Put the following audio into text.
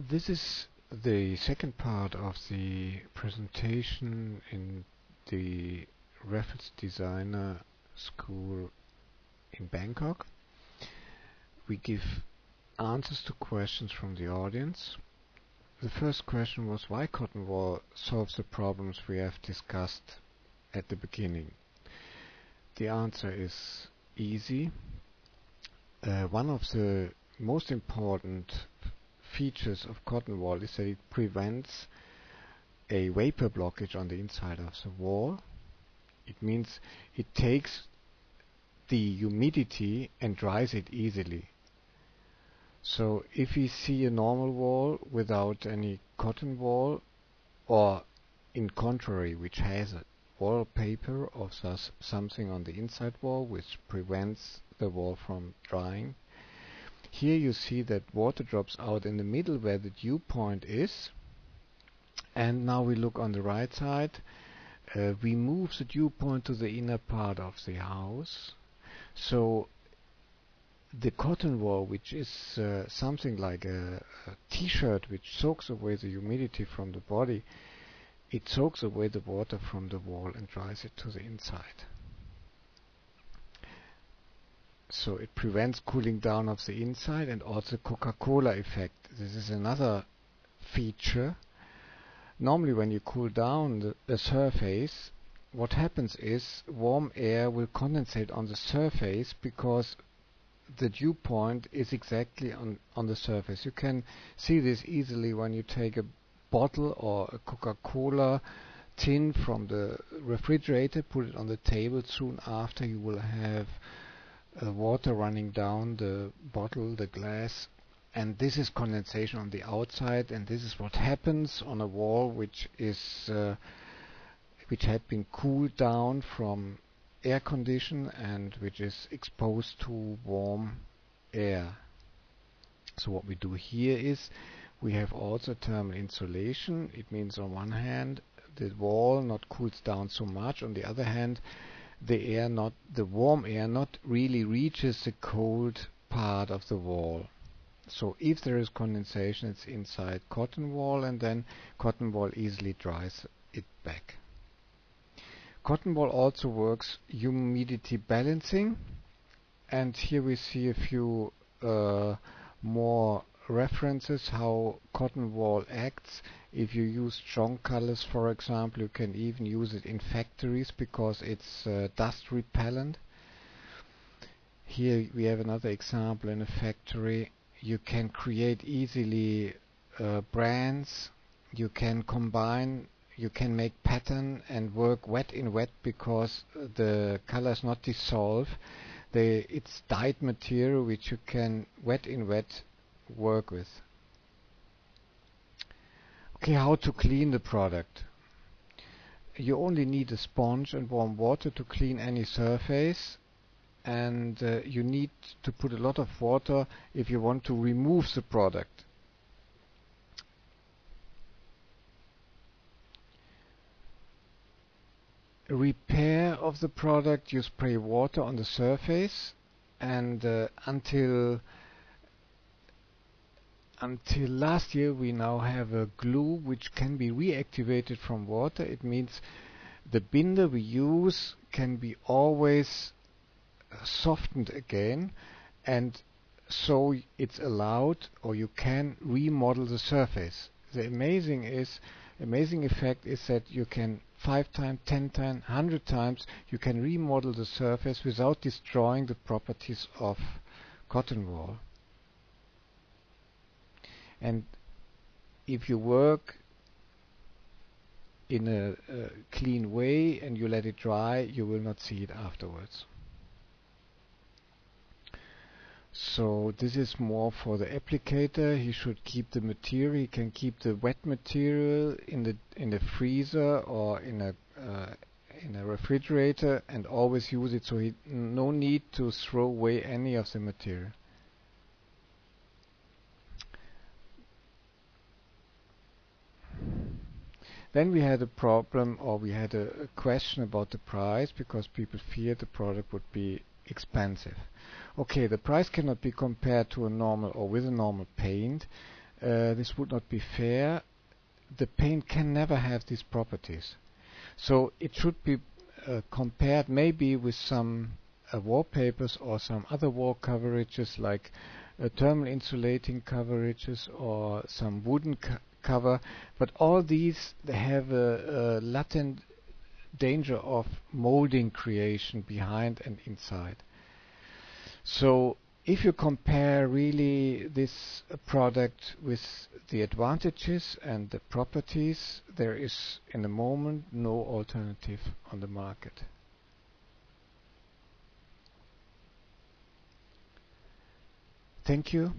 This is the second part of the presentation in the Reference Designer School in Bangkok. We give answers to questions from the audience. The first question was why CottonWall solves the problems we have discussed at the beginning. The answer is easy. One of the most important features of CottonWall is that it prevents a vapor blockage on the inside of the wall. It means it takes the humidity and dries it easily. So if we see a normal wall without any CottonWall, or in contrary, which has a wallpaper or something on the inside wall which prevents the wall from drying, here you see that water drops out in the middle where the dew point is. And now we look on the right side. We move the dew point to the inner part of the house. So the CottonWall, which is something like a t-shirt which soaks away the humidity from the body, it soaks away the water from the wall and dries it to the inside. So it prevents cooling down of the inside, and also Coca-Cola effect. This is another feature. Normally when you cool down the surface, what happens is warm air will condensate on the surface because the dew point is exactly on the surface. You can see this easily when you take a bottle or a Coca-Cola tin from the refrigerator, put it on the table. Soon after you will have water running down the bottle, the glass, and this is condensation on the outside, and this is what happens on a wall which had been cooled down from air condition and which is exposed to warm air. So what we do here is we have also thermal insulation. It means on one hand the wall not cools down so much, on the other hand the warm air not really reaches the cold part of the wall. So if there is condensation, it's inside CottonWall, and then CottonWall easily dries it back. CottonWall also works humidity balancing, and here we see a few more references how CottonWall acts. If you use strong colors, for example, you can even use it in factories because it's dust repellent. Here we have another example in a factory. You can create easily brands. You can combine, you can make pattern and work wet in wet because the colors not dissolve. It's dyed material which you can wet in wet work with. Okay, how to clean the product. You only need a sponge and warm water to clean any surface, and you need to put a lot of water if you want to remove the product. Repair of the product, you spray water on the surface, and until last year we now have a glue which can be reactivated from water. It means the binder we use can be always softened again, and so it's allowed, or you can remodel the surface. The amazing effect is that you can 5 times, 10 times, 100 times you can remodel the surface without destroying the properties of CottonWall. And if you work in a clean way and you let it dry, you will not see it afterwards. So this is more for the applicator. He should keep the material. He can keep the wet material in the freezer or in a refrigerator and always use it. So no need to throw away any of the material. Then we had a problem, or we had a question about the price because people feared the product would be expensive. Okay, the price cannot be compared to a normal or with a normal paint. this would not be fair. The paint can never have these properties. So it should be compared maybe with some wallpapers or some other wall coverages like thermal insulating coverages or some wooden cover. But all these, they have a latent danger of molding creation behind and inside. So if you compare really this product with the advantages and the properties, there is in the moment no alternative on the market. Thank you.